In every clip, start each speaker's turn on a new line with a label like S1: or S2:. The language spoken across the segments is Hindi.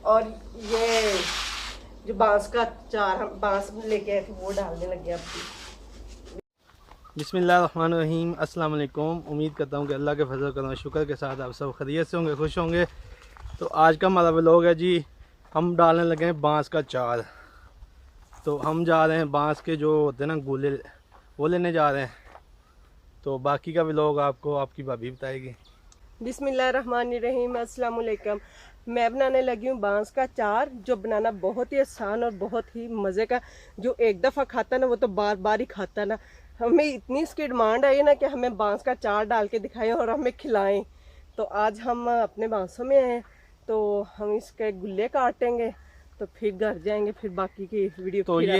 S1: और ये जो बांस का चार हम बांस लेके आए थे वो डालने लगे अब।
S2: बिस्मिल्लाहिर्रहमानिर्रहीम। अस्सलाम वालेकुम। उम्मीद करता हूँ कि अल्लाह के फजल करम शुक्र के साथ आप सब खैरियत से होंगे, खुश होंगे। तो आज का हमारा व्लॉग है जी, हम डालने लगे हैं बांस का चार। तो हम जा रहे हैं बांस के जो होते हैं ना गोले, वो लेने जा रहे हैं। तो बाकी का व्लॉग आपको आपकी भाभी बताएगी।
S1: बिस्मिल्लाहिर्रहमानिर्रहीम, अस्सलाम वालेकुम। मैं बनाने लगी हूँ बांस का चार, जो बनाना बहुत ही आसान और बहुत ही मज़े का। जो एक दफ़ा खाता ना वो तो बार बार ही खाता ना। हमें इतनी इसकी डिमांड आई ना कि हमें बांस का चार डाल के दिखाएं और हमें खिलाएं। तो आज हम अपने बांसों में हैं, तो हम इसके गुल्ले काटेंगे, तो फिर घर जाएंगे, फिर बाकी की वीडियो
S2: तो
S1: फिर आप।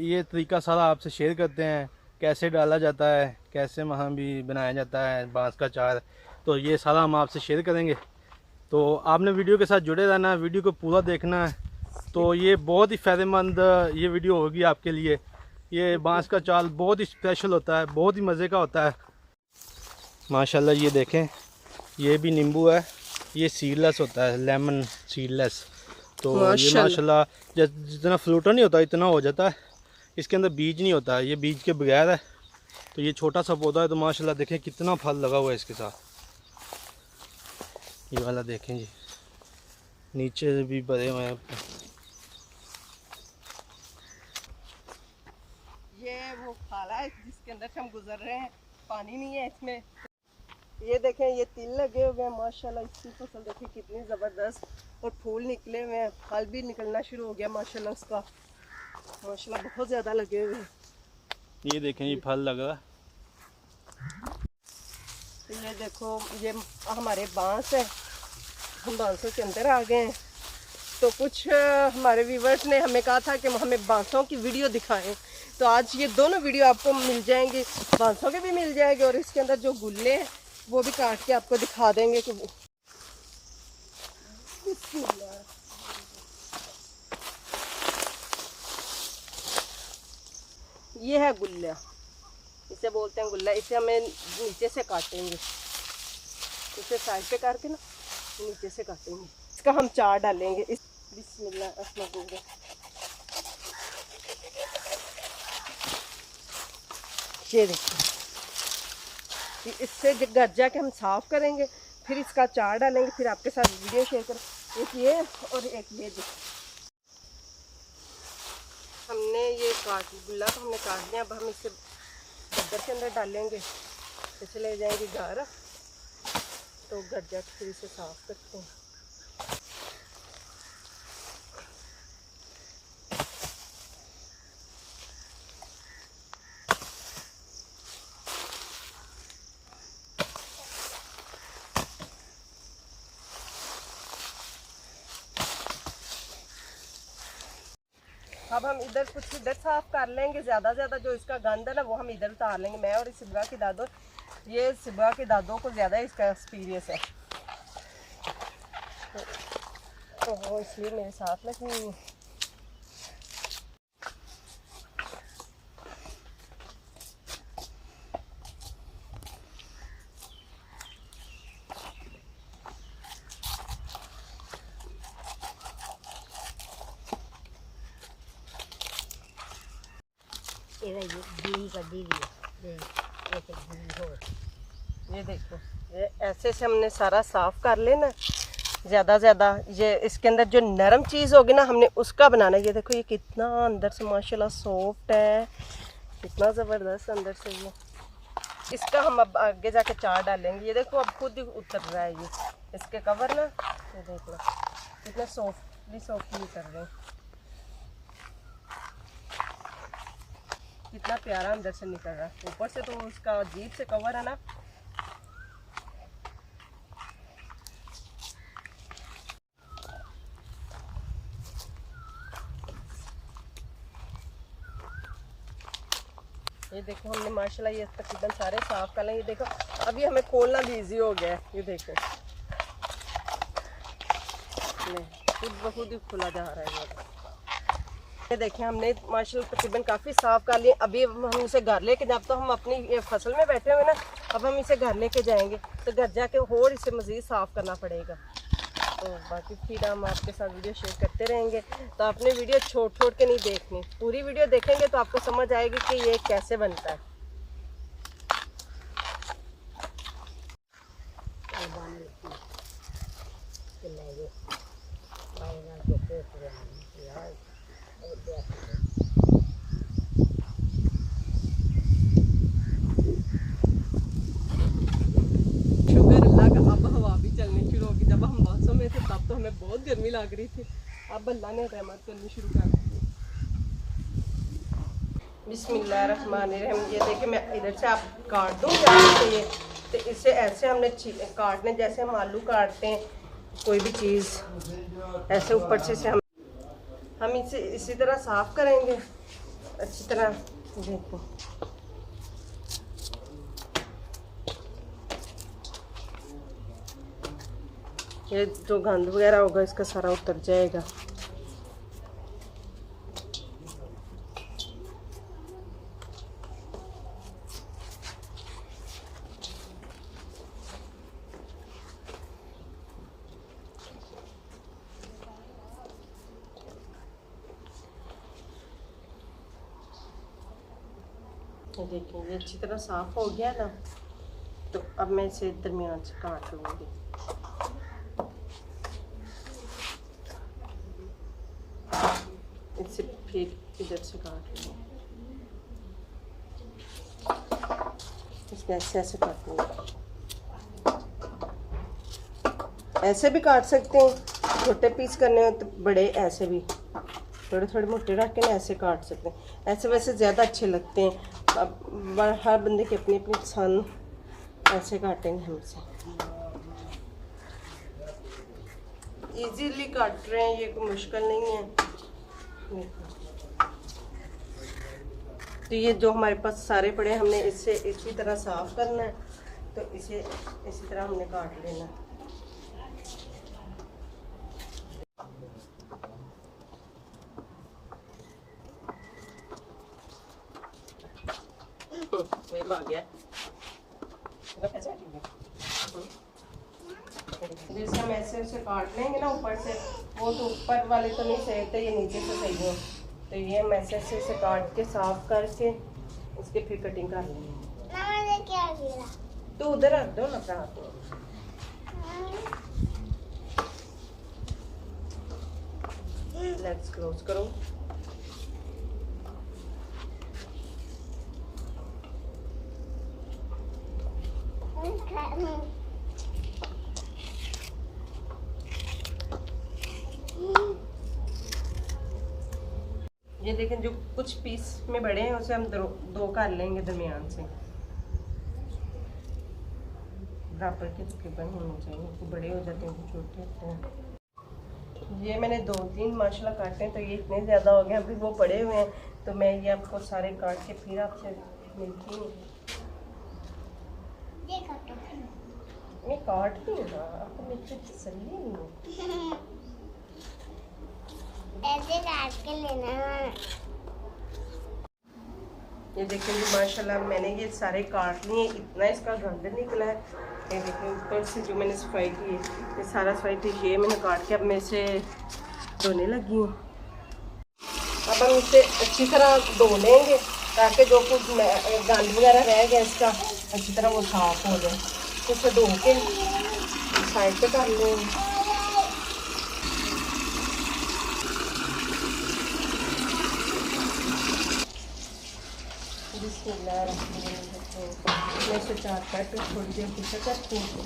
S2: ये तरीका सारा आपसे शेयर करते हैं, कैसे डाला जाता है, कैसे वहाँ भी बनाया जाता है बांस का चार। तो ये सारा हम आपसे शेयर करेंगे। तो आपने वीडियो के साथ जुड़े रहना है, वीडियो को पूरा देखना है। तो ये बहुत ही फ़ायदेमंद ये वीडियो होगी आपके लिए। ये बांस का चाल बहुत ही स्पेशल होता है, बहुत ही मज़े का होता है। माशाल्लाह ये देखें, ये भी नींबू है, ये सीडलेस होता है, लेमन सीडलेस। तो ये माशाल्लाह जितना फ्रूटा नहीं होता इतना हो जाता है। इसके अंदर बीज नहीं होता है, ये बीज के बगैर है। तो ये छोटा सा पौधा है। तो माशाल्लाह देखें कितना फल लगा हुआ है इसके साथ। ये वाला देखें जी, नीचे भी भरे हुए हैं।
S1: ये वो खाला है जिसके अंदर से हम गुजर रहे हैं, पानी नहीं है इसमें। ये देखें, ये तिल लगे हुए हैं माशाल्लाह। इसकी फसल देखें कितनी ज़बरदस्त, और फूल निकले हुए हैं, फल भी निकलना शुरू हो गया माशाल्लाह उसका। माशाल्लाह बहुत ज़्यादा लगे हुए हैं।
S2: ये देखें, ये फल लग रहा है।
S1: ये देखो, ये हमारे बांस है, हम बांसों के अंदर आ गए हैं। तो कुछ हमारे व्यूवर्स ने हमें कहा था कि हमें बांसों की वीडियो दिखाएं, तो आज ये दोनों वीडियो आपको मिल जाएंगे, बांसों के भी मिल जाएंगे और इसके अंदर जो गुल्ले हैं वो भी काट के आपको दिखा देंगे कि ये है गुल्ला, इसे बोलते हैं गुल्ला। इसे हमें नीचे से काटेंगे, इसे साइड पे करके ना नीचे से काटेंगे। इसका हम चार डालेंगे। इस बिस्मिल्लाह अस्सलाम। ये देखिए, इससे घर जाके हम साफ करेंगे, फिर इसका चार डालेंगे, फिर आपके साथ वीडियो शेयर करें। एक ये और एक ये देखिए, हमने ये गुल्ला तो हमने काट लिया। अब हम इसे गद्दर के अंदर डालेंगे, इसे ले जाएंगे घर, तो घर जाके फिर इसे साफ करते हैं। अब हम इधर कुछ इधर साफ कर लेंगे, ज़्यादा जो इसका गंद है ना वो हम इधर उतार लेंगे। मैं और सिबा की दादो, ये सिबा की दादों को ज़्यादा इसका एक्सपीरियंस है, तो वो इसलिए मेरे साथ में कि ये देखो, ये ऐसे से हमने सारा साफ कर लेना ज़्यादा। ये इसके अंदर जो नरम चीज़ होगी ना हमने उसका बनाना है। ये देखो, ये कितना अंदर से माशाल्लाह सॉफ्ट है, कितना ज़बरदस्त अंदर से। ये इसका हम अब आगे जाके चार डालेंगे। ये देखो अब खुद ही उतर रहा है ये इसके कवर ना। ये देख लो कितना सॉफ्टली उतर रहे हैं, कितना प्यारा अंदर से निकल रहा है। ऊपर से तो उसका अजीब से कवर है ना। ये देखो, हमने माशाल्लाह ये तकरीबन सारे साफ कर लें। ये देखो अभी हमें खोलना भी इजी हो गया है। ये देखो खुद ब खुद ही खुला जा रहा है। ये देखिए, हमने माशाल्लाह तकरीबन काफ़ी साफ़ कर लिए। अभी हम इसे घर लेके, जब तो हम अपनी फसल में बैठे हुए ना, अब हम इसे घर लेके जाएंगे, तो घर जाके और इसे मज़ीद साफ़ करना पड़ेगा। तो बाकी फिर हम आपके साथ वीडियो शेयर करते रहेंगे। तो आपने वीडियो छोड़ छोड़ के नहीं देखनी, पूरी वीडियो देखेंगे तो आपको समझ आएगी कि ये कैसे बनता है। जब हम बासों में थे तब तो हमें बहुत गर्मी लग रही थी, अब अल्लाह ने रहमत करनी शुरू कर दी। बिस्मिल्लाहिर्रहमानिर्रहीम। ये देखिए मैं इधर से आप काट दूँ चाहिए, तो इसे ऐसे हमने काटने जैसे हम आलू काटते हैं कोई भी चीज़, ऐसे ऊपर से हम इसे इसी तरह साफ करेंगे अच्छी तरह। देखो ये जो गंद वगैरह होगा इसका सारा उतर जाएगा। ये देखिए ये अच्छी तरह साफ हो गया ना, तो अब मैं इसे दरमियान से काट लूँगी। इसे फिर इधर से काट लूँगी, इसको ऐसे ऐसे काट लूँगी। ऐसे भी काट सकते हैं, छोटे पीस करने हो तो बड़े ऐसे भी थोड़े थोड़े मोटे रख के ना ऐसे काट सकते हैं। ऐसे वैसे ज़्यादा अच्छे लगते हैं। अब हर बंदे की अपनी अपनी पसंद, ऐसे काटेंगे हमसे। इजीली काट रहे हैं, ये कोई मुश्किल नहीं है। तो ये जो हमारे पास सारे पड़े हमने इससे इसी तरह साफ करना है, तो इसे इसी तरह हमने काट लेना। आ गया जैसे हम ऐसे उसे काट लेंगे ना ऊपर से, वो तो ऊपर वाले तो नहीं सही थे, ये नीचे से सही हो। तो ये हम ऐसे ऐसे इसे काट के साफ करके उसके फिर कटिंग कर लेंगे। क्या गिरा? तो उधर रख दो ना अपना हाथ। लेट्स क्लोज करो। ये देखें जो कुछ पीस में बड़े हैं उसे हम दो कर लेंगे दरमियान से, बराबर के तकरीबन होने चाहिए। तो बड़े हो जाते हैं तो छोटे होते हैं। ये मैंने 2-3 माशाल्लाह काटे हैं, तो ये इतने ज़्यादा हो गए, अभी वो पड़े हुए हैं। तो मैं ये आपको सारे काट के फिर आपसे मिलती हूँ। मैं काटती हूँ ना, आपको मुझसे तसल्ली नहीं है। ऐसे काट के लेना है। ये देखें जी माशाल्लाह मैंने ये सारे काट लिए, इतना इसका गंद निकला है। ये देखें ऊपर से जो मैंने सफाई की है, ये सारा सफाई थी, ये मैंने काट के अब मैं इसे धोने लगी हूँ। अब हम इसे अच्छी तरह धो लेंगे ताकि जो कुछ गंद वगैरह रह गया इसका अच्छी तरह वो साफ हो जाए। तो इसे धो के साइड पे कर लेंगे। मैं इसे 4-5 पे थोड़ी देर पीछे करती हूँ।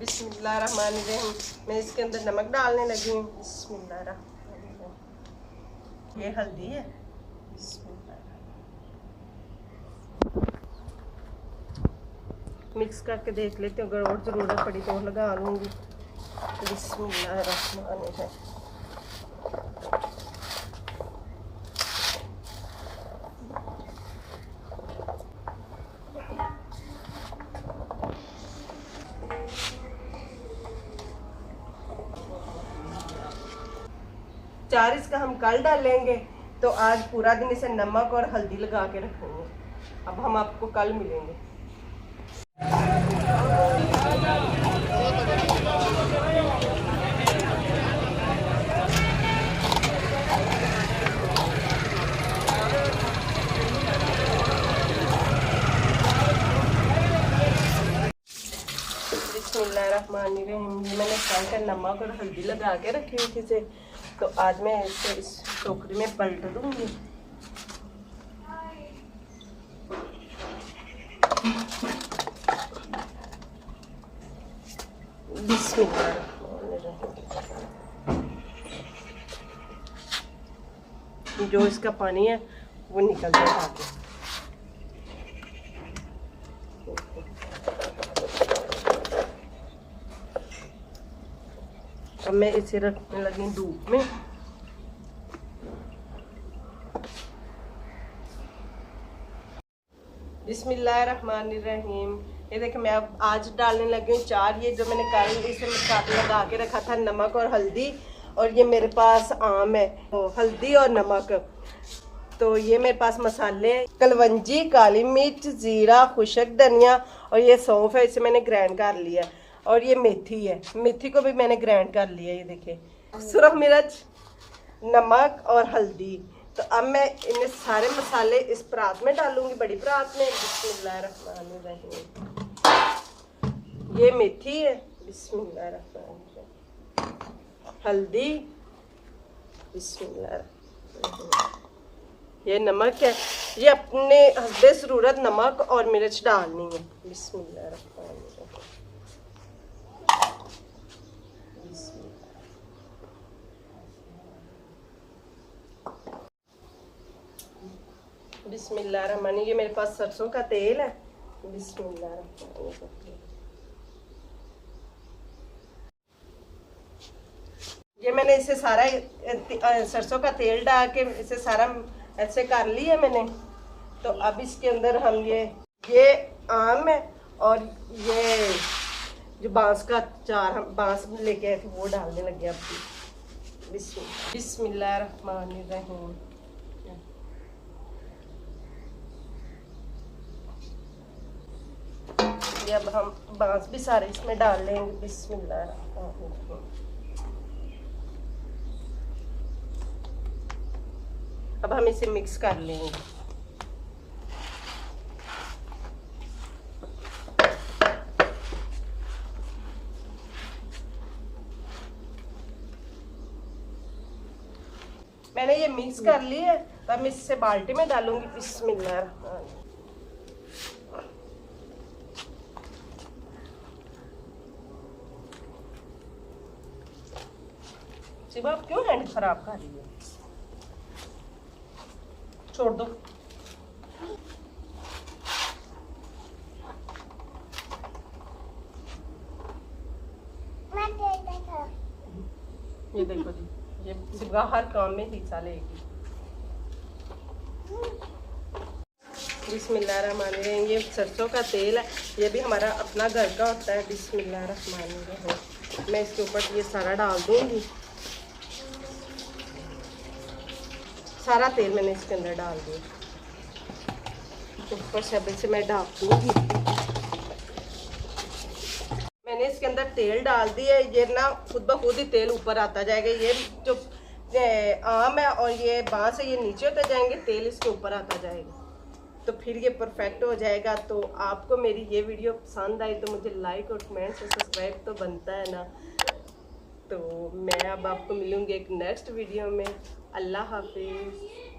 S1: बिस्मिल्लाहिर्रहमानिर्रहीम। मैं इसके अंदर नमक डालने लगी हूँ। बिस्मिल्लाहिर्रहमानिर्रहीम। ये हल्दी है। मिक्स करके देख लेते हो, अगर और ज़रूरत पड़ी तो लगा लूँगी। बिस्मिल्लाहिर्रहमानिर्रहीम। चार इसका हम कल डालेंगे, तो आज पूरा दिन इसे नमक और हल्दी लगा के रखेंगे। अब हम आपको कल मिलेंगे। बिस्मिल्लाहिर्रहमानिर्रहीम। ये मैंने फ्राई का नमक और हल्दी लगा के रखी हुई थी इसे, तो आज मैं इसे इस टोकरी में पलट दूंगी। बिस्मिल्लाहिर्रहमानिर्रहीम। जो इसका पानी है वो निकल जाएगा आगे। अब मैं इसे रखने लगी धूप में। बिस्मिल्लाहिर्रहमानिर्रहीम। ये देखिए मैं अब आज डालने लगी हूँ चार। ये जो मैंने कल इसे लगा के रखा था नमक और हल्दी, और ये मेरे पास आम है, हल्दी और नमक। तो ये मेरे पास मसाले हैं, कलवंजी, काली मिर्च, जीरा, खुशक धनिया, और ये सौंफ है, इसे मैंने ग्राइंड कर लिया। और ये मेथी है, मेथी को भी मैंने ग्राइंड कर लिया। ये देखिए सुरख मिर्च, नमक और हल्दी। तो अब मैं इन्हें सारे मसाले इस परात में डालूंगी, बड़ी परात में। बिस्मिल्लाहिर्रहमानिर्रहीम। ये मेथी है, बिस्मिल्लाहिर्रहमानिर्रहीम। हल्दी, बिस्मिल्लाहिर्रहमानिर्रहीम। ये नमक है, ये अपने हस्बे ज़रूरत नमक और मिर्च डालनी है। बिस्मिल्लाहिर्रहमानिर्रहीम। बिस्मिल्लाहिर्रहमानिर्रहीम। ये मेरे पास सरसों का तेल है। बिस्मिल्लाहिर्रहमानिर्रहीम। ये मैंने इसे सारा सरसों का तेल डाल के इसे सारा ऐसे कर लिया मैंने। तो अब इसके अंदर हम ये आम है और ये जो बांस का चार हम बांस लेके आए थे वो डालने लगे। अब बिस्मिल्लाहिर्रहमानिर्रहीम। ये अब हम बांस भी सारे इसमें डाल लेंगे। बिस्मिल्लाहिर्रहमानिर्रहीम। अब हम इसे मिक्स कर लेंगे। मैंने ये मिक्स कर ली है, तो मैं इससे बाल्टी में डालूंगी। बिस्मिल्लाहिर्रहमानिर्रहीम। शिवा आप क्यों हैंड खराब कर रही है? छोड़ दो। ये देखो जी, ये शिवा हर काम में हिस्सा लेगी। बिस्मिल्लाहिर्रहमानिर्रहीम। ये सरसों का तेल है, ये भी हमारा अपना घर का होता है। बिस्मिल्लाहिर्रहमानिर्रहीम। मैं इसके ऊपर ये सारा डाल दूंगी। सारा तेल मैंने इसके अंदर डाल दिया। ऊपर से अब इसे मैं ढाप दूंगी। मैंने इसके अंदर तेल डाल दिया। ये ना खुद ब खुद ही तेल ऊपर आता जाएगा। ये जो आम है और ये बांस है, ये नीचे होते जाएंगे, तेल इसके ऊपर आता जाएगा। तो फिर ये परफेक्ट हो जाएगा। तो आपको मेरी ये वीडियो पसंद आई तो मुझे लाइक और कमेंट से सब्सक्राइब तो बनता है ना। तो मैं अब आपको मिलूंगी एक नेक्स्ट वीडियो में। अल्लाह हाफिज़।